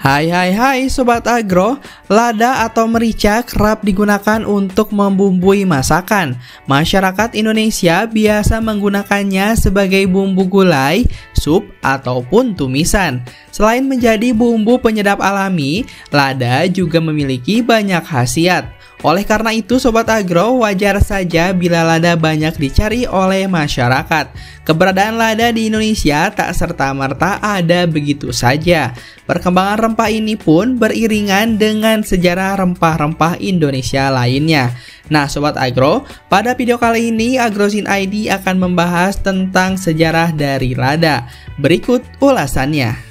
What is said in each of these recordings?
Hai Sobat Agro, lada atau merica kerap digunakan untuk membumbui masakan. Masyarakat Indonesia biasa menggunakannya sebagai bumbu gulai, sup, ataupun tumisan. Selain menjadi bumbu penyedap alami, lada juga memiliki banyak khasiat. Oleh karena itu, Sobat Agro, wajar saja bila lada banyak dicari oleh masyarakat. Keberadaan lada di Indonesia tak serta-merta ada begitu saja. Perkembangan rempah ini pun beriringan dengan sejarah rempah-rempah Indonesia lainnya. Nah, Sobat Agro, pada video kali ini Agrozin ID akan membahas tentang sejarah dari lada. Berikut ulasannya.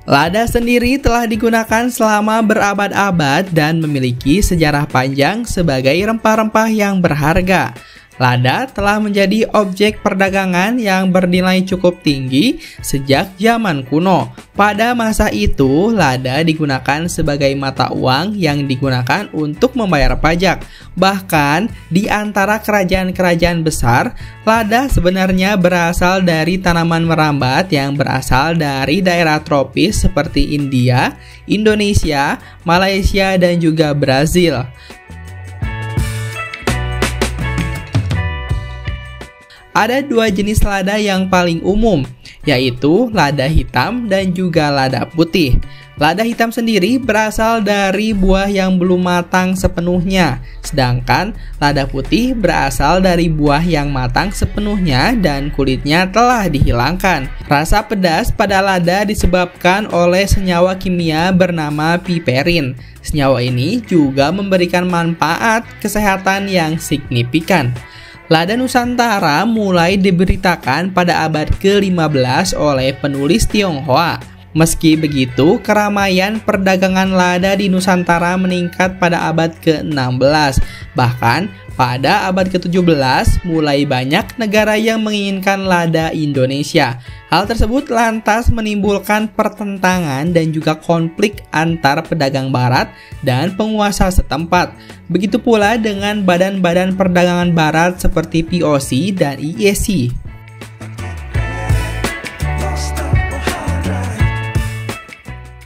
Lada sendiri telah digunakan selama berabad-abad dan memiliki sejarah panjang sebagai rempah-rempah yang berharga. Lada telah menjadi objek perdagangan yang bernilai cukup tinggi sejak zaman kuno. Pada masa itu, lada digunakan sebagai mata uang yang digunakan untuk membayar pajak. Bahkan, di antara kerajaan-kerajaan besar, lada sebenarnya berasal dari tanaman merambat yang berasal dari daerah tropis seperti India, Indonesia, Malaysia, dan juga Brazil. Ada dua jenis lada yang paling umum, yaitu lada hitam dan juga lada putih. Lada hitam sendiri berasal dari buah yang belum matang sepenuhnya, sedangkan lada putih berasal dari buah yang matang sepenuhnya dan kulitnya telah dihilangkan. Rasa pedas pada lada disebabkan oleh senyawa kimia bernama piperin. Senyawa ini juga memberikan manfaat kesehatan yang signifikan. Lada Nusantara mulai diberitakan pada abad ke-15 oleh penulis Tionghoa. Meski begitu, keramaian perdagangan lada di Nusantara meningkat pada abad ke-16. Bahkan, pada abad ke-17, mulai banyak negara yang menginginkan lada Indonesia. Hal tersebut lantas menimbulkan pertentangan dan juga konflik antar pedagang barat dan penguasa setempat. Begitu pula dengan badan-badan perdagangan barat seperti VOC dan IEC.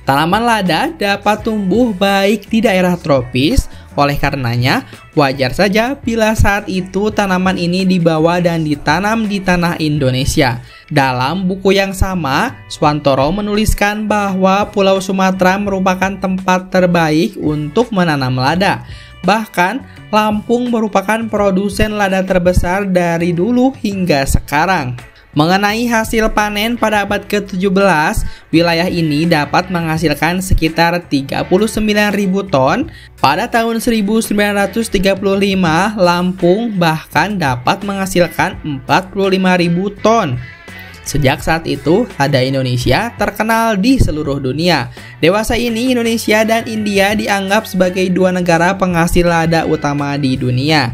Tanaman lada dapat tumbuh baik di daerah tropis, oleh karenanya wajar saja bila saat itu tanaman ini dibawa dan ditanam di tanah Indonesia. Dalam buku yang sama, Swantoro menuliskan bahwa Pulau Sumatera merupakan tempat terbaik untuk menanam lada. Bahkan, Lampung merupakan produsen lada terbesar dari dulu hingga sekarang. Mengenai hasil panen pada abad ke-17, wilayah ini dapat menghasilkan sekitar 39.000 ton. Pada tahun 1935, Lampung bahkan dapat menghasilkan 45.000 ton. Sejak saat itu, lada Indonesia terkenal di seluruh dunia. Dewasa ini, Indonesia dan India dianggap sebagai dua negara penghasil lada utama di dunia.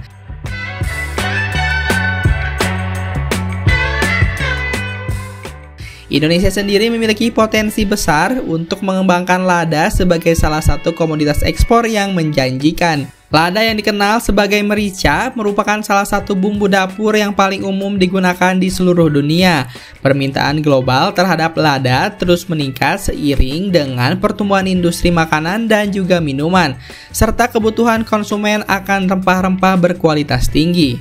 Indonesia sendiri memiliki potensi besar untuk mengembangkan lada sebagai salah satu komoditas ekspor yang menjanjikan. Lada yang dikenal sebagai merica merupakan salah satu bumbu dapur yang paling umum digunakan di seluruh dunia. Permintaan global terhadap lada terus meningkat seiring dengan pertumbuhan industri makanan dan juga minuman, serta kebutuhan konsumen akan rempah-rempah berkualitas tinggi.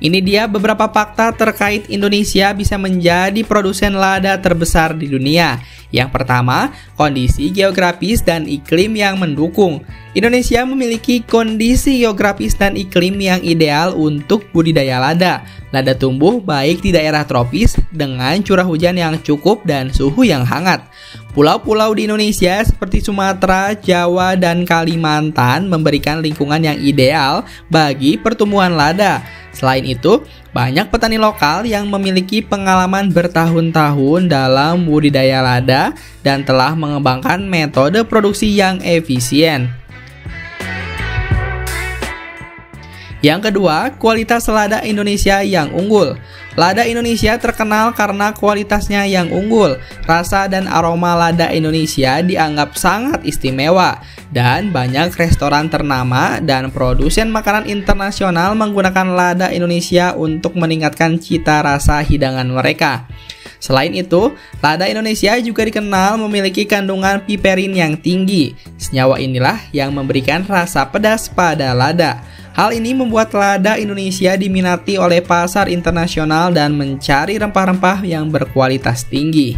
Ini dia beberapa fakta terkait Indonesia bisa menjadi produsen lada terbesar di dunia. Yang pertama, kondisi geografis dan iklim yang mendukung. Indonesia memiliki kondisi geografis dan iklim yang ideal untuk budidaya lada. Lada tumbuh baik di daerah tropis dengan curah hujan yang cukup dan suhu yang hangat. Pulau-pulau di Indonesia seperti Sumatera, Jawa, dan Kalimantan memberikan lingkungan yang ideal bagi pertumbuhan lada. Selain itu, banyak petani lokal yang memiliki pengalaman bertahun-tahun dalam budidaya lada dan telah mengembangkan metode produksi yang efisien. Yang kedua, kualitas lada Indonesia yang unggul. Lada Indonesia terkenal karena kualitasnya yang unggul. Rasa dan aroma lada Indonesia dianggap sangat istimewa, dan banyak restoran ternama dan produsen makanan internasional menggunakan lada Indonesia untuk meningkatkan cita rasa hidangan mereka. Selain itu, lada Indonesia juga dikenal memiliki kandungan piperin yang tinggi. Senyawa inilah yang memberikan rasa pedas pada lada. Hal ini membuat lada Indonesia diminati oleh pasar internasional dan mencari rempah-rempah yang berkualitas tinggi.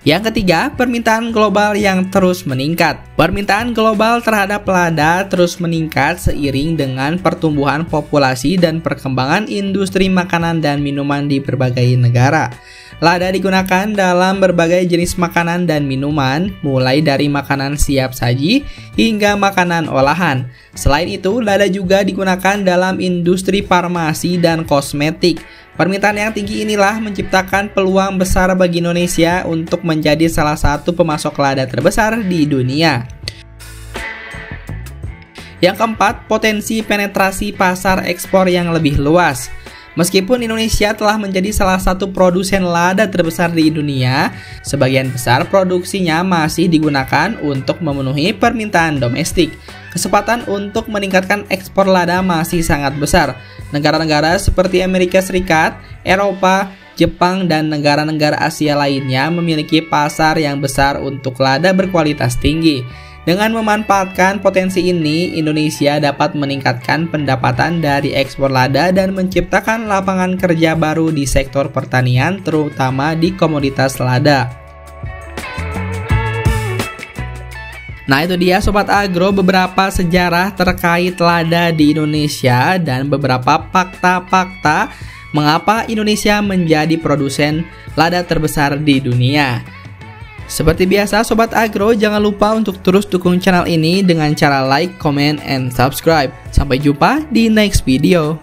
Yang ketiga, permintaan global yang terus meningkat. Permintaan global terhadap lada terus meningkat seiring dengan pertumbuhan populasi dan perkembangan industri makanan dan minuman di berbagai negara. Lada digunakan dalam berbagai jenis makanan dan minuman, mulai dari makanan siap saji hingga makanan olahan. Selain itu, lada juga digunakan dalam industri farmasi dan kosmetik. Permintaan yang tinggi inilah menciptakan peluang besar bagi Indonesia untuk menjadi salah satu pemasok lada terbesar di dunia. Yang keempat, potensi penetrasi pasar ekspor yang lebih luas. Meskipun Indonesia telah menjadi salah satu produsen lada terbesar di dunia, sebagian besar produksinya masih digunakan untuk memenuhi permintaan domestik. Kesempatan untuk meningkatkan ekspor lada masih sangat besar. Negara-negara seperti Amerika Serikat, Eropa, Jepang, dan negara-negara Asia lainnya memiliki pasar yang besar untuk lada berkualitas tinggi. Dengan memanfaatkan potensi ini, Indonesia dapat meningkatkan pendapatan dari ekspor lada dan menciptakan lapangan kerja baru di sektor pertanian, terutama di komoditas lada. Nah, itu dia Sobat Agro, beberapa sejarah terkait lada di Indonesia dan beberapa fakta-fakta mengapa Indonesia menjadi produsen lada terbesar di dunia. Seperti biasa Sobat Agro, jangan lupa untuk terus dukung channel ini dengan cara like, comment, and subscribe. Sampai jumpa di next video.